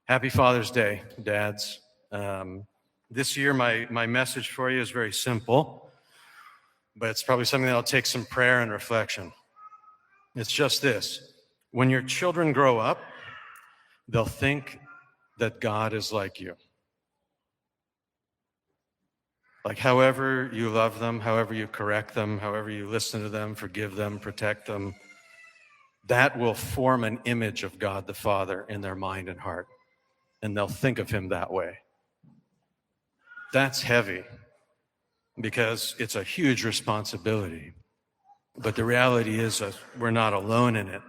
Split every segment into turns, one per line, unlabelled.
Happy Father's Day, dads. This year, my message for you is very simple, but it's probably something that'll take some prayer and reflection. It's just this. When your children grow up, they'll think that God is like you. Like however you love them, however you correct them, however you listen to them, forgive them, protect them, that will form an image of God the Father in their mind and heart. And they'll think of him that way. That's heavy because it's a huge responsibility. But the reality is that we're not alone in it.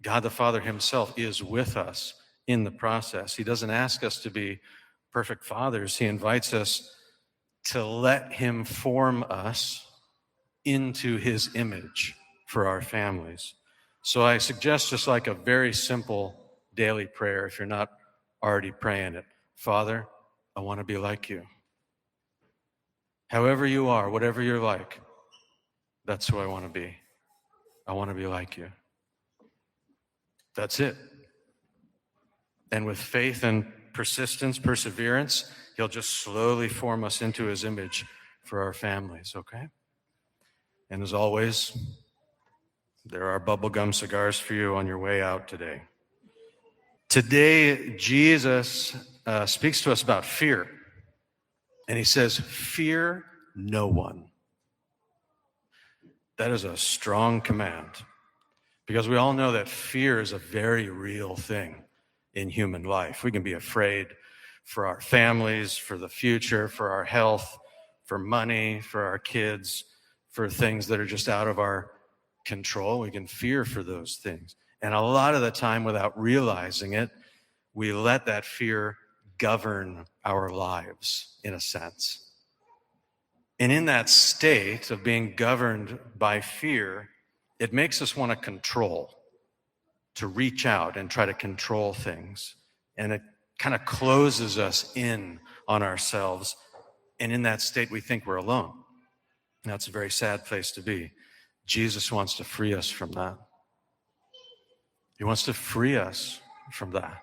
God the Father himself is with us in the process. He doesn't ask us to be perfect fathers. He invites us to let him form us into his image for our families. So I suggest just like a very simple daily prayer, if you're not already praying it. Father, I want to be like you. However you are, whatever you're like, that's who I want to be. I want to be like you. That's it. And with faith and persistence, perseverance, he'll just slowly form us into his image for our families, okay? And as always, there are bubblegum cigars for you on your way out today. Today, Jesus speaks to us about fear. And he says, fear no one. That is a strong command. Because we all know that fear is a very real thing in human life. We can be afraid for our families, for the future, for our health, for money, for our kids, for things that are just out of our control. We can fear for those things. And a lot of the time, without realizing it, we let that fear govern our lives, in a sense. And in that state of being governed by fear, it makes us want to control, to reach out and try to control things. And it kind of closes us in on ourselves. And in that state, we think we're alone. And that's a very sad place to be. Jesus wants to free us from that. He wants to free us from that.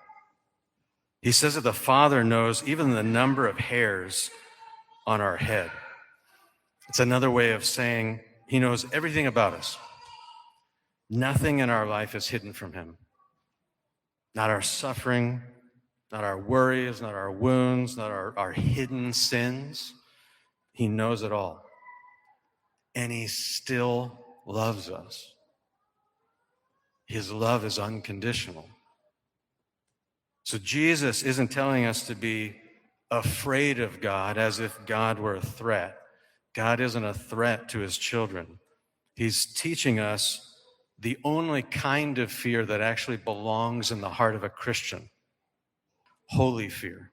He says that the Father knows even the number of hairs on our head. It's another way of saying he knows everything about us. Nothing in our life is hidden from him. Not our suffering, not our worries, not our wounds, not our hidden sins. He knows it all. And he still loves us. His love is unconditional. So Jesus isn't telling us to be afraid of God as if God were a threat. God isn't a threat to his children. He's teaching us the only kind of fear that actually belongs in the heart of a Christian. Holy fear.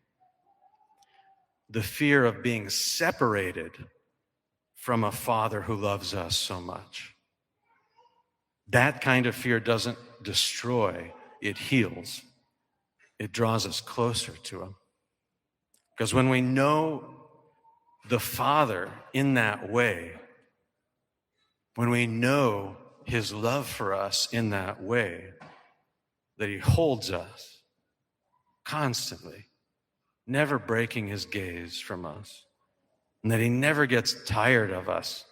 The fear of being separated from a Father who loves us so much. That kind of fear doesn't destroy, it heals. It draws us closer to him. Because when we know the Father in that way, when we know his love for us in that way, that he holds us constantly, never breaking his gaze from us, and that he never gets tired of us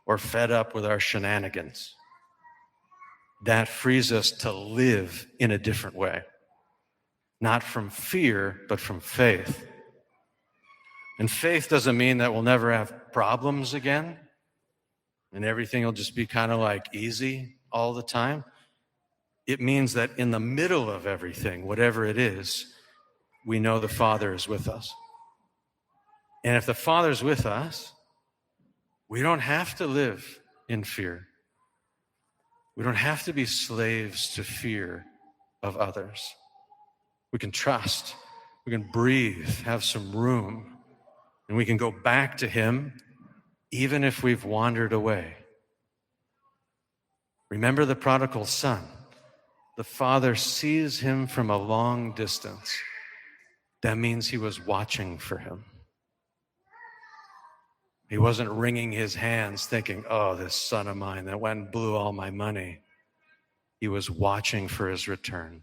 or fed up with our shenanigans, that frees us to live in a different way. Not from fear, but from faith. And faith doesn't mean that we'll never have problems again and everything will just be kind of like easy all the time. It means that in the middle of everything, whatever it is, we know the Father is with us. And if the Father's with us, we don't have to live in fear. We don't have to be slaves to fear of others. We can trust, we can breathe, have some room, and we can go back to him even if we've wandered away. Remember the prodigal son. The Father sees him from a long distance. That means he was watching for him. He wasn't wringing his hands thinking, oh, this son of mine that went and blew all my money. He was watching for his return.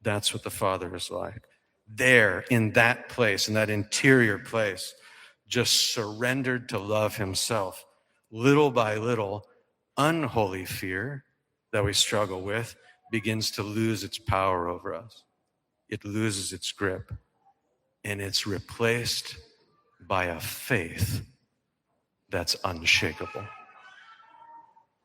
That's what the Father is like. there in that place, in that interior place, just surrendered to love himself, little by little, unholy fear that we struggle with begins to lose its power over us. It loses its grip, and it's replaced by a faith that's unshakable.